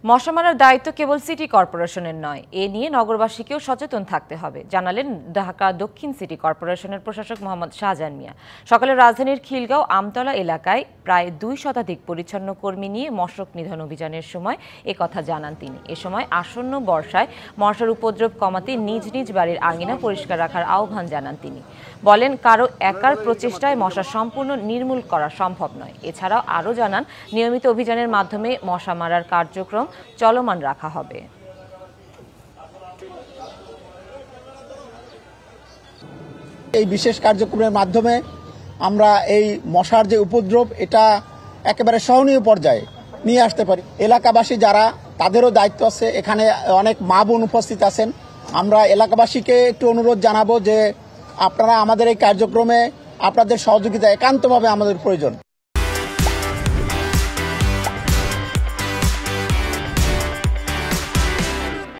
মশা মারার দায়িত্ব কেবল সিটি কর্পোরেশনের নয়, এ নিয়ে নগরবাসীকেও সচেতন থাকতে হবে, জানালেন ঢাকা দক্ষিণ সিটি কর্পোরেশনের প্রশাসক মোহাম্মদ শাহজাহান মিয়া। সকালে রাজধানীর খিলগাঁও আমতলা এলাকায় প্রায় 2 শতাধিক পরিচ্ছন্ন কর্মী নিয়ে মশক নিধন অভিযানের সময় একথা জানান তিনি। এ সময় আসন্ন বর্ষায় মশার উপদ্রব কমাতে নিজ নিজ বাড়ির আঙিনা পরিষ্কার রাখার আহ্বান জানান তিনি। বলেন, কারো একার প্রচেষ্টায় মশা সম্পূর্ণ নির্মূল করা সম্ভব নয়। এছাড়াও আরও জানান, নিয়মিত অভিযানের মাধ্যমে মশা মারার কার্যক্রম চলমান রাখা হবে। এই বিশেষ কার্যক্রমের মাধ্যমে আমরা এই মশার যে উপদ্রব এটা একেবারে সহনীয় পর্যায়ে নিয়ে আসতে পারি। এলাকাবাসী যারা, তাদেরও দায়িত্ব আছে। এখানে অনেক মা বোন উপস্থিত আছেন। আমরা এলাকাবাসীকে একটু অনুরোধ জানাবো যে আপনারা আমাদের এই কার্যক্রমে আপনাদের সহযোগিতা একান্তভাবে আমাদের প্রয়োজন।